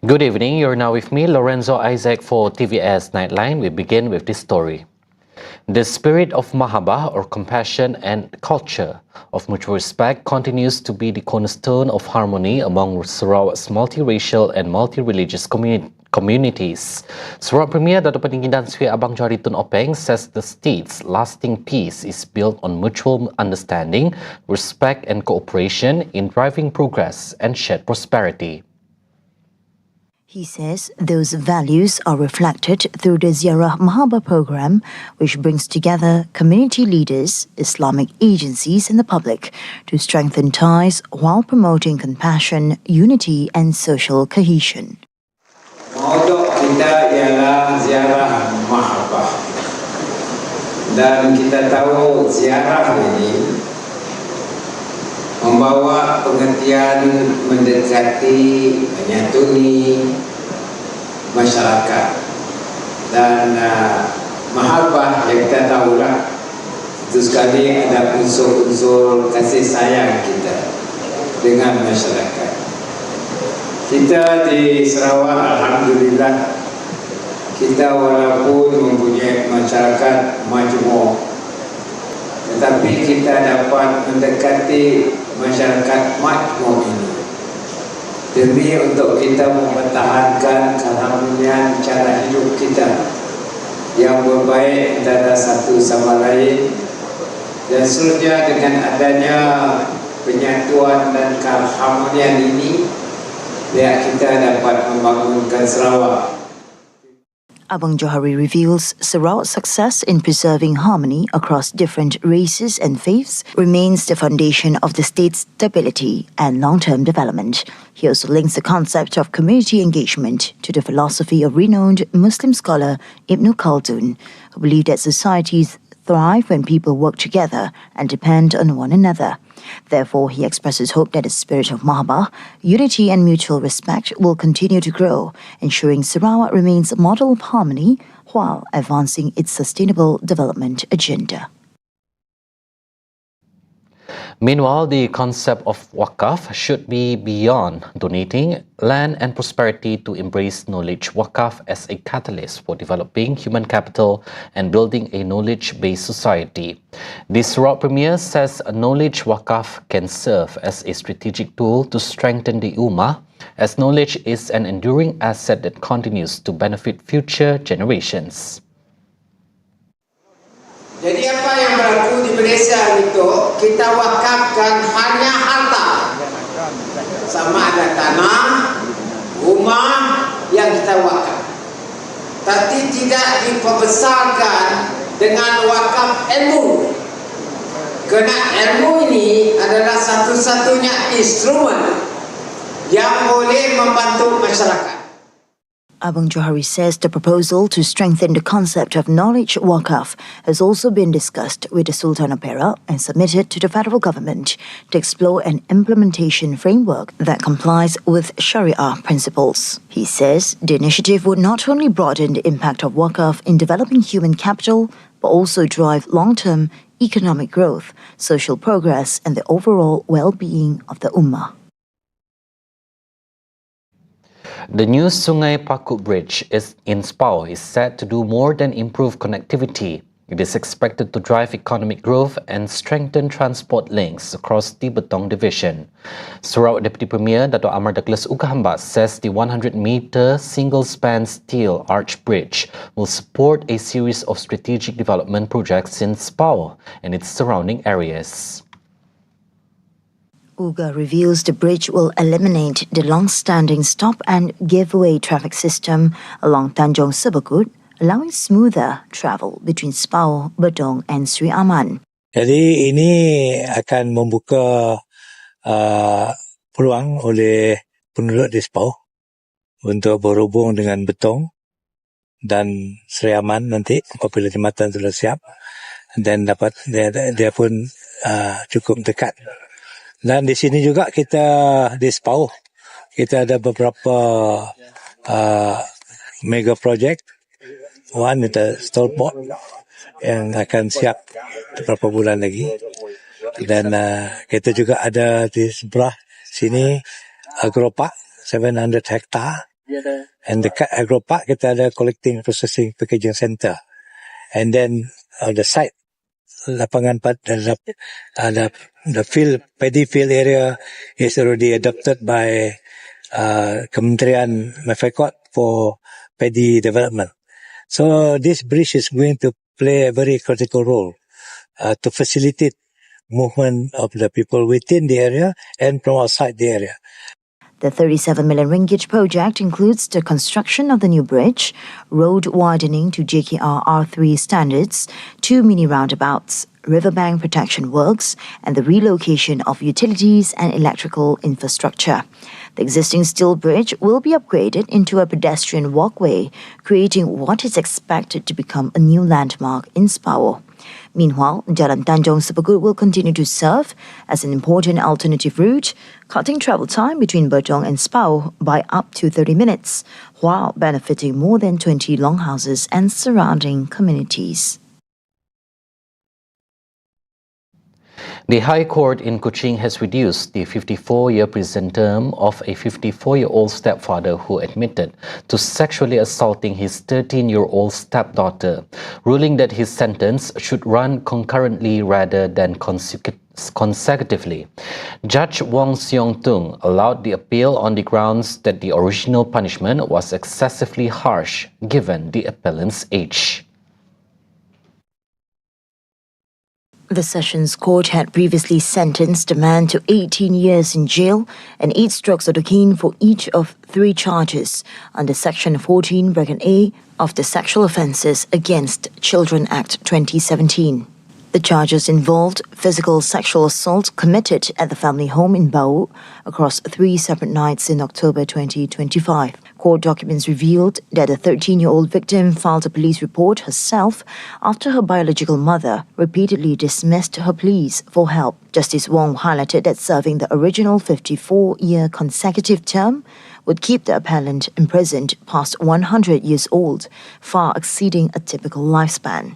Good evening, you're now with me, Lorenzo Isaac, for TVS Nightline. We begin with this story. The spirit of MAHABBAH, or compassion and culture of mutual respect, continues to be the cornerstone of harmony among Sarawak's multiracial and multi-religious communities. Sarawak Premier Dato' Peninggi Dan Sri Abang Johari Tun Openg says the state's lasting peace is built on mutual understanding, respect and cooperation in driving progress and shared prosperity. He says those values are reflected through the Ziarah MAHABBAH program, which brings together community leaders, Islamic agencies and the public to strengthen ties while promoting compassion, unity and social cohesion. Maudu' kita ialah Ziarah MAHABBAH. Dan kita tahu ziarah ini membawa pengertian mendekati, menyatuni masyarakat. Dan mahabbah yang kita tahulah, itu sekali ada unsur-unsur kasih sayang kita dengan masyarakat. Kita di Sarawak, alhamdulillah, kita walaupun mempunyai masyarakat majmuk, tetapi kita dapat mendekati masyarakat makmum ini demi untuk kita mempertahankan keharmonian cara hidup kita yang berbaik antara satu sama lain, dan seterusnya dengan adanya penyatuan dan keharmonian ini biar kita dapat membangunkan Sarawak. Abang Johari reveals Sarawak's success in preserving harmony across different races and faiths remains the foundation of the state's stability and long-term development. He also links the concept of community engagement to the philosophy of renowned Muslim scholar Ibn Khaldun, who believed that societies thrive when people work together and depend on one another. Therefore, he expresses hope that the spirit of MAHABBAH, unity and mutual respect will continue to grow, ensuring Sarawak remains a model of harmony while advancing its sustainable development agenda. Meanwhile, the concept of WAQF should be beyond donating land and prosperity to embrace knowledge WAQF as a catalyst for developing human capital and building a knowledge-based society. The Sarawak Premier says knowledge WAQF can serve as a strategic tool to strengthen the UMMAH, as knowledge is an enduring asset that continues to benefit future generations. Jadi apa yang berlaku di Malaysia itu, kita wakafkan hanya harta. Sama ada tanah, rumah yang kita wakaf. Tapi tidak diperbesarkan dengan wakaf ilmu. Kerana ilmu ini adalah satu-satunya instrumen yang boleh membantu masyarakat. Abang Johari says the proposal to strengthen the concept of knowledge WAQF has also been discussed with the Sultan of Perak and submitted to the federal government to explore an implementation framework that complies with Sharia principles. He says the initiative would not only broaden the impact of WAQF in developing human capital, but also drive long-term economic growth, social progress and the overall well-being of the Ummah. The new Sungai Pakut Bridge in Spaoh is set to do more than improve connectivity. It is expected to drive economic growth and strengthen transport links across the Betong division. Sarawak Deputy Premier Dato' Amar Douglas Ukahambas says the 100-metre single-span steel arch bridge will support a series of strategic development projects in Spaoh and its surrounding areas. UGA reveals the bridge will eliminate the long-standing stop and give-way traffic system along Tanjung Sebekut, allowing smoother travel between Spaoh-Betong and Sri Aman. Jadi ini akan membuka peluang oleh penduduk di Spaoh untuk berhubung dengan Betong dan Sri Aman nanti apabila jambatan sudah siap, dan dapat dia pun cukup dekat. Dan di sini juga kita di Spaoh kita ada beberapa mega project. One itu stolpot yang akan siap beberapa bulan lagi. Dan kita juga ada di sebelah sini agropark 700 hektar And dekat Agro Park kita ada collecting processing packaging center. And then the site lapangan the field paddy field area is already adopted by Kementerian Mefekot for paddy development. So this bridge is going to play a very critical role to facilitate movement of the people within the area and from outside the area. The 37 million ringgit project includes the construction of the new bridge, road widening to JKR R3 standards, 2 mini roundabouts, riverbank protection works, and the relocation of utilities and electrical infrastructure. The existing steel bridge will be upgraded into a pedestrian walkway, creating what is expected to become a new landmark in Spaoh. Meanwhile, Jalan Tanjung Sepagut will continue to serve as an important alternative route, cutting travel time between Betong and Spaoh by up to 30 minutes, while benefiting more than 20 longhouses and surrounding communities. The High Court in Kuching has reduced the 54-year prison term of a 54-year-old stepfather who admitted to sexually assaulting his 13-year-old stepdaughter, ruling that his sentence should run concurrently rather than consecutively. Judge Wong Seong Tung allowed the appeal on the grounds that the original punishment was excessively harsh given the appellant's age. The Sessions Court had previously sentenced the man to 18 years in jail and 8 strokes of the cane for each of 3 charges under Section 14(a) of the Sexual Offences Against Children Act 2017. The charges involved physical sexual assault committed at the family home in Bau across 3 separate nights in October 2025. Court documents revealed that the 13-year-old victim filed a police report herself after her biological mother repeatedly dismissed her pleas for help. Justice Wong highlighted that serving the original 54-year consecutive term would keep the appellant imprisoned past 100 years old, far exceeding a typical lifespan.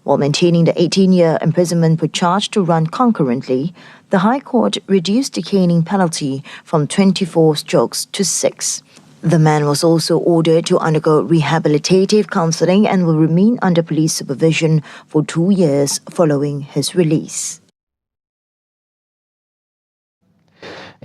While maintaining the 18-year imprisonment per charge to run concurrently, the High Court reduced the caning penalty from 24 strokes to 6. The man was also ordered to undergo rehabilitative counselling and will remain under police supervision for 2 years following his release.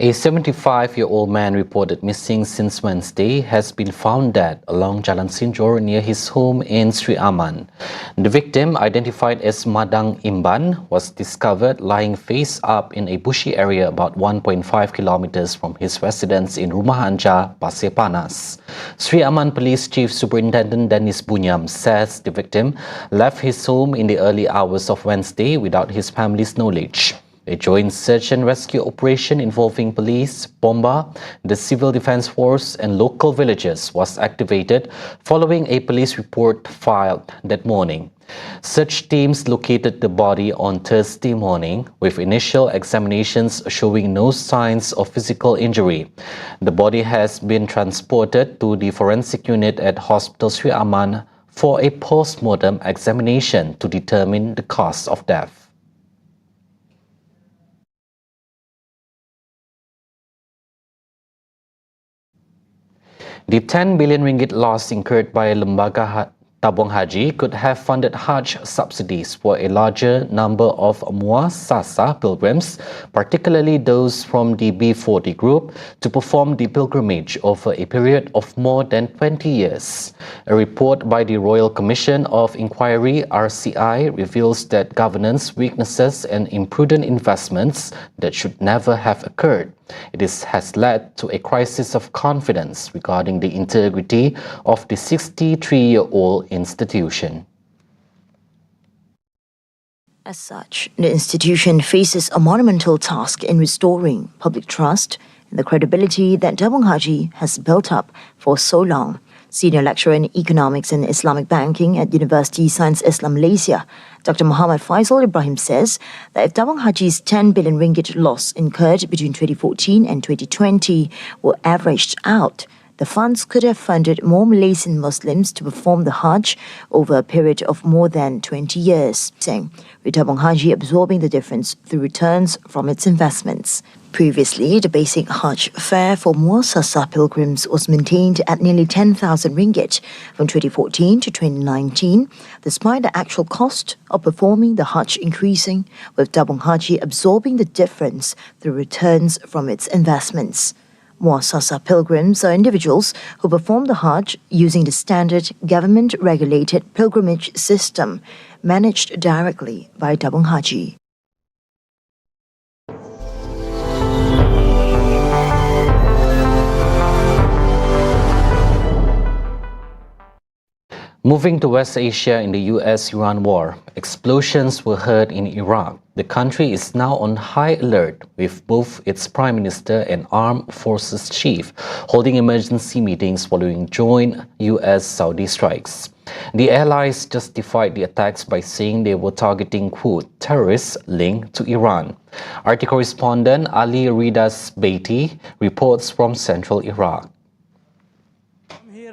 A 75-year-old man reported missing since Wednesday has been found dead along Jalan Sinjor near his home in Sri Aman. The victim, identified as Madang Imban, was discovered lying face up in a bushy area about 1.5 kilometers from his residence in Rumah Anja, Pasir Panas. Sri Aman Police Chief Superintendent Dennis Bunyam says the victim left his home in the early hours of Wednesday without his family's knowledge. A joint search and rescue operation involving police, Bomba, the Civil Defence Force and local villagers was activated following a police report filed that morning. Search teams located the body on Thursday morning, with initial examinations showing no signs of physical injury. The body has been transported to the forensic unit at Hospital Sri Aman for a post-mortem examination to determine the cause of death. The 10 billion ringgit loss incurred by Lembaga Tabung Haji could have funded Hajj subsidies for a larger number of muassasah pilgrims, particularly those from the B40 group, to perform the pilgrimage over a period of more than 20 years. A report by the Royal Commission of Inquiry (RCI) reveals that governance weaknesses and imprudent investments that should never have occurred. Has led to a crisis of confidence regarding the integrity of the 63-year-old institution. As such, the institution faces a monumental task in restoring public trust and the credibility that Tabung Haji has built up for so long. Senior lecturer in Economics and Islamic Banking at University Science Islam Malaysia, Dr. Muhammad Faisal Ibrahim says that if Tabung Haji's 10 billion ringgit loss incurred between 2014 and 2020 were averaged out, the funds could have funded more Malaysian Muslims to perform the Hajj over a period of more than 20 years, with Tabung Haji absorbing the difference through returns from its investments. Previously, the basic Hajj fare for Muassasah pilgrims was maintained at nearly 10,000 ringgit from 2014 to 2019, despite the actual cost of performing the Hajj increasing, with Tabung Haji absorbing the difference through returns from its investments. Muassasah pilgrims are individuals who perform the Hajj using the standard government-regulated pilgrimage system managed directly by Tabung Haji. Moving to West Asia in the US-Iran war, explosions were heard in Iraq. The country is now on high alert, with both its Prime Minister and Armed Forces Chief holding emergency meetings following joint US-Saudi strikes. The allies justified the attacks by saying they were targeting, quote, terrorists linked to Iran. RT correspondent Ali Ridas Beatty reports from central Iraq.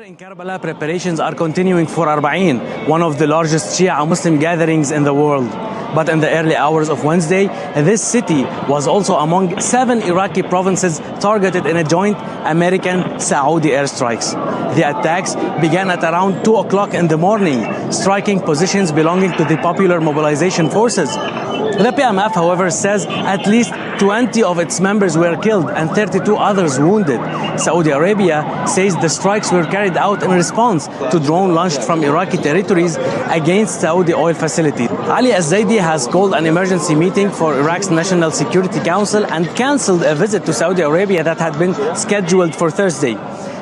In Karbala, preparations are continuing for Arba'in, one of the largest Shia Muslim gatherings in the world. But in the early hours of Wednesday, this city was also among 7 Iraqi provinces targeted in a joint American-Saudi airstrikes. The attacks began at around 2 o'clock in the morning, striking positions belonging to the Popular Mobilization Forces. The PMF, however, says at least 20 of its members were killed and 32 others wounded. Saudi Arabia says the strikes were carried out in response to drone launched from Iraqi territories against Saudi oil facilities. Ali Al-Zaidi has called an emergency meeting for Iraq's National Security Council and cancelled a visit to Saudi Arabia that had been scheduled for Thursday.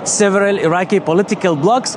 Several Iraqi political blocs,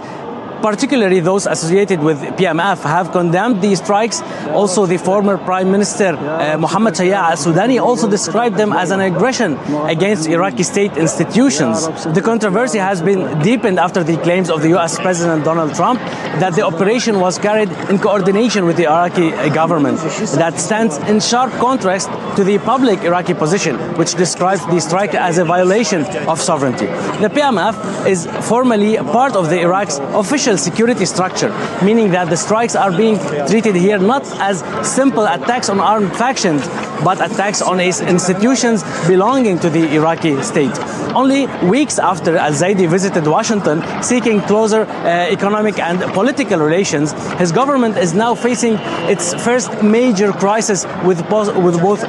particularly those associated with PMF, have condemned these strikes. Also, the former Prime Minister Mohammed Shaya al-Sudani also described them as an aggression against Iraqi state institutions. The controversy has been deepened after the claims of the US President Donald Trump that the operation was carried in coordination with the Iraqi government. That stands in sharp contrast to the public Iraqi position, which describes the strike as a violation of sovereignty. The PMF is formally part of the Iraq's official security structure, meaning that the strikes are being treated here not as simple attacks on armed factions, but attacks on institutions belonging to the Iraqi state. Only weeks after Al-Zaidi visited Washington seeking closer economic and political relations, his government is now facing its first major crisis with both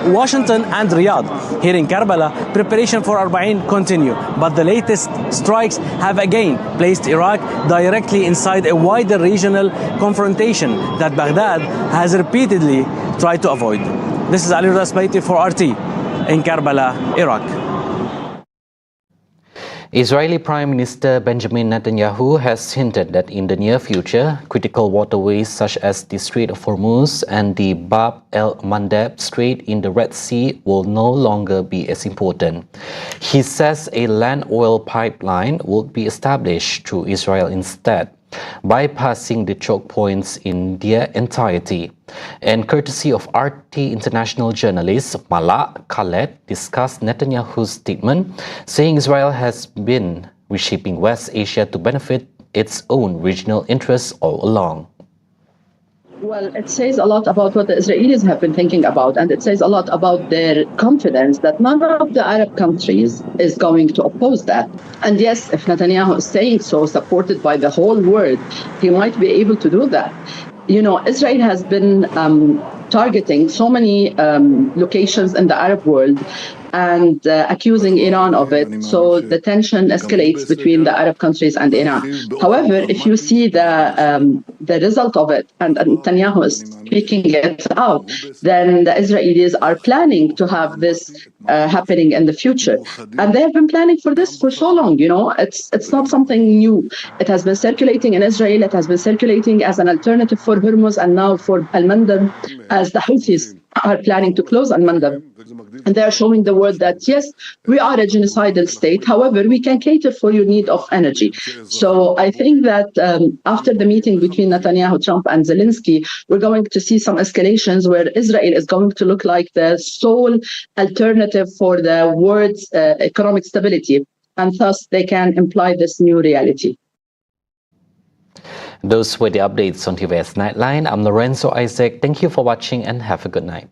Washington and Riyadh. Here in Karbala, preparation for Arba'in continue, but the latest strikes have again placed Iraq directly inside a wider regional confrontation that Baghdad has repeatedly tried to avoid. This is Ali Rasbaiti for RT in Karbala, Iraq. Israeli Prime Minister Benjamin Netanyahu has hinted that in the near future, critical waterways such as the Strait of Hormuz and the Bab el-Mandeb Strait in the Red Sea will no longer be as important. He says a land oil pipeline would be established through Israel instead, bypassing the choke points in their entirety. And courtesy of RT international journalist Malak Khaled discussed Netanyahu's statement, saying Israel has been reshaping West Asia to benefit its own regional interests all along. Well, it says a lot about what the Israelis have been thinking about, and it says a lot about their confidence that none of the Arab countries is going to oppose that. And yes, if Netanyahu is saying so, supported by the whole world, he might be able to do that. You know, Israel has been targeting so many locations in the Arab world and accusing Iran of it. So the tension escalates between the Arab countries and Iran. However, if you see the result of it, and Netanyahu is speaking it out, then the Israelis are planning to have this happening in the future. And they have been planning for this for so long, you know. It's not something new. It has been circulating in Israel. It has been circulating as an alternative for Hormuz and now for Al-Mandab, as the Houthis are planning to close Al-Mandab. And they are showing the world that, yes, we are a genocidal state. However, we can cater for your need of energy. So I think that after the meeting between Netanyahu, Trump, and Zelensky, we're going to see some escalations where Israel is going to look like the sole alternative for the world's economic stability. and thus they can imply this new reality. Those were the updates on TVS Nightline. I'm Lorenzo Isaac. Thank you for watching and have a good night.